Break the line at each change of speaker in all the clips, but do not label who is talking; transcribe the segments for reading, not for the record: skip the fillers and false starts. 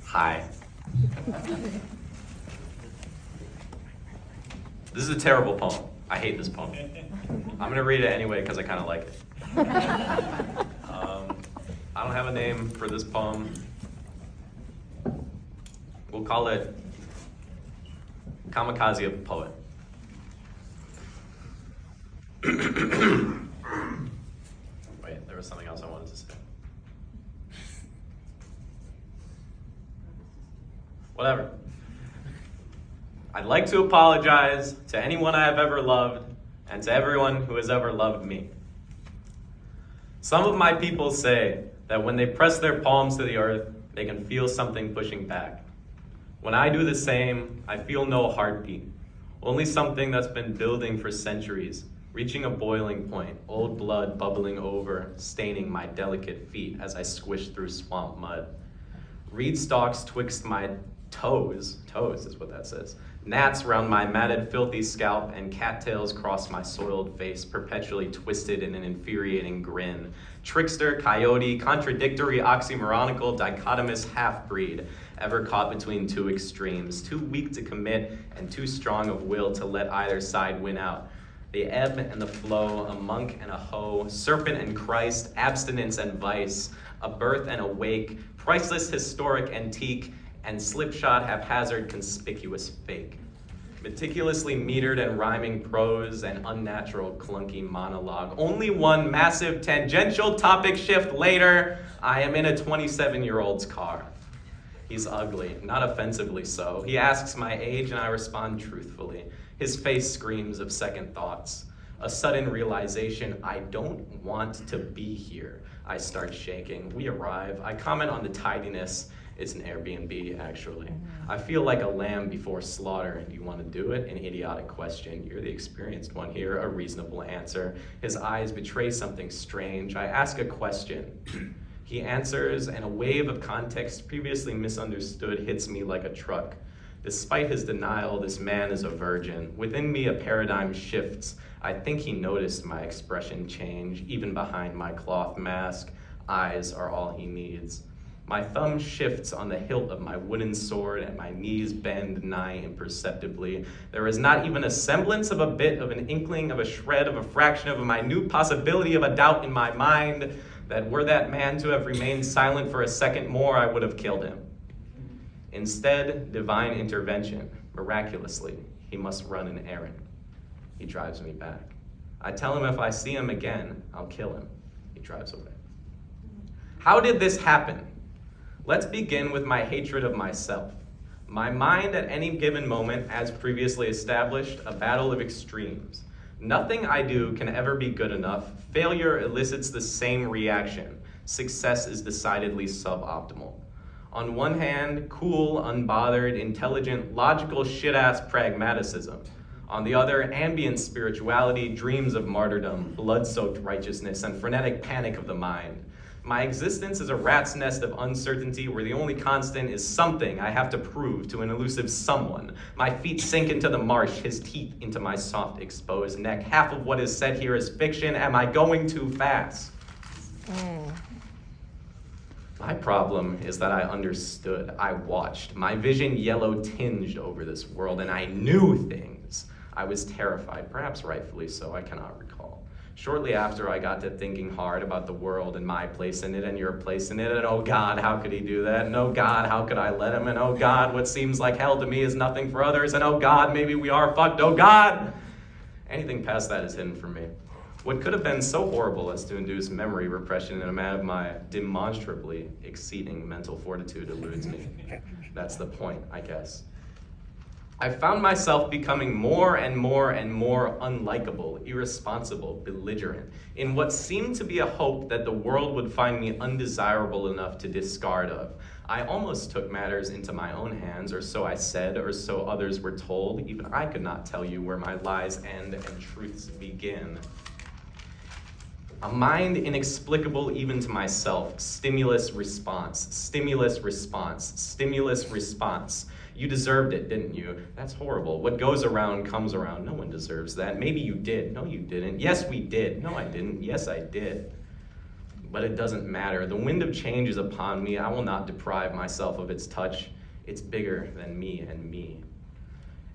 Hi. This is a terrible poem. I hate this poem. I'm going to read it anyway because I kind of like it. I don't have a name for this poem. We'll call it Kamikaze of Poet. Wait, there was something else I wanted to say. Whatever. I'd like to apologize to anyone I have ever loved and to everyone who has ever loved me. Some of my people say that when they press their palms to the earth, they can feel something pushing back. When I do the same, I feel no heartbeat, only something that's been building for centuries, reaching a boiling point, old blood bubbling over, staining my delicate feet as I squish through swamp mud. Reed stalks twixt my toes is what that says, gnats round my matted filthy scalp, and cattails cross my soiled face, perpetually twisted in an infuriating grin. Trickster, coyote, contradictory, oxymoronical, dichotomous half-breed, ever caught between two extremes, too weak to commit and too strong of will to let either side win out. The ebb and the flow, a monk and a hoe, serpent and Christ, abstinence and vice, a birth and a wake, priceless historic antique, and slipshod haphazard conspicuous fake. Meticulously metered and rhyming prose and unnatural clunky monologue. Only one massive tangential topic shift later, I am in a 27-year-old's car. He's ugly, not offensively so. He asks my age and I respond truthfully. His face screams of second thoughts. A sudden realization, I don't want to be here. I start shaking. We arrive. I comment on the tidiness. It's an Airbnb, actually. I feel like a lamb before slaughter. Do you want to do it? An idiotic question. You're the experienced one here. A reasonable answer. His eyes betray something strange. I ask a question. He answers, and a wave of context previously misunderstood hits me like a truck. Despite his denial, this man is a virgin. Within me, a paradigm shifts. I think he noticed my expression change, even behind my cloth mask. Eyes are all he needs. My thumb shifts on the hilt of my wooden sword, and my knees bend nigh imperceptibly. There is not even a semblance of a bit of an inkling of a shred of a fraction of a minute possibility of a doubt in my mind that were that man to have remained silent for a second more, I would have killed him. Instead, divine intervention, miraculously, he must run an errand. He drives me back. I tell him if I see him again, I'll kill him. He drives away. How did this happen? Let's begin with my hatred of myself. My mind at any given moment, as previously established, a battle of extremes. Nothing I do can ever be good enough. Failure elicits the same reaction. Success is decidedly suboptimal. On one hand, cool, unbothered, intelligent, logical shit-ass pragmaticism. On the other, ambient spirituality, dreams of martyrdom, blood-soaked righteousness, and frenetic panic of the mind. My existence is a rat's nest of uncertainty where the only constant is something I have to prove to an elusive someone. My feet sink into the marsh, his teeth into my soft exposed neck. Half of what is said here is fiction. Am I going too fast? My problem is that I understood. I watched. My vision yellow tinged over this world, and I knew things. I was terrified, perhaps rightfully so, I cannot recall. Shortly after, I got to thinking hard about the world and my place in it and your place in it, and oh God, how could he do that? And oh God, how could I let him? And oh God, what seems like hell to me is nothing for others, and oh God, maybe we are fucked, oh God! Anything past that is hidden from me. What could have been so horrible as to induce memory repression in a man of my demonstrably exceeding mental fortitude eludes me. That's the point, I guess. I found myself becoming more and more and more unlikable, irresponsible, belligerent, in what seemed to be a hope that the world would find me undesirable enough to discard of. I almost took matters into my own hands, or so I said, or so others were told. Even I could not tell you where my lies end and truths begin. A mind inexplicable even to myself. Stimulus, response. Stimulus, response. Stimulus, response. You deserved it, didn't you? That's horrible. What goes around comes around. No one deserves that. Maybe you did. No, you didn't. Yes, we did. No, I didn't. Yes, I did. But it doesn't matter. The wind of change is upon me. I will not deprive myself of its touch. It's bigger than me and me.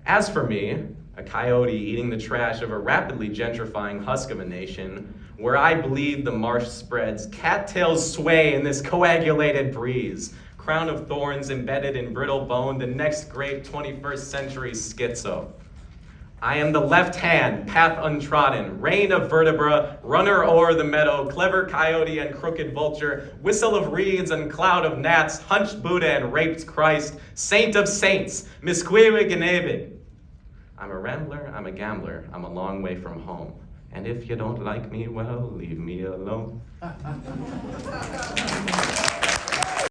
As for me, a coyote eating the trash of a rapidly gentrifying husk of a nation, where I bleed, the marsh spreads, cattails sway in this coagulated breeze, crown of thorns embedded in brittle bone, the next great 21st century schizo. I am the left hand, path untrodden, reign of vertebra, runner o'er the meadow, clever coyote and crooked vulture, whistle of reeds and cloud of gnats, hunched Buddha and raped Christ, saint of saints, misquive genebid. I'm a rambler, I'm a gambler, I'm a long way from home. And if you don't like me, well, leave me alone.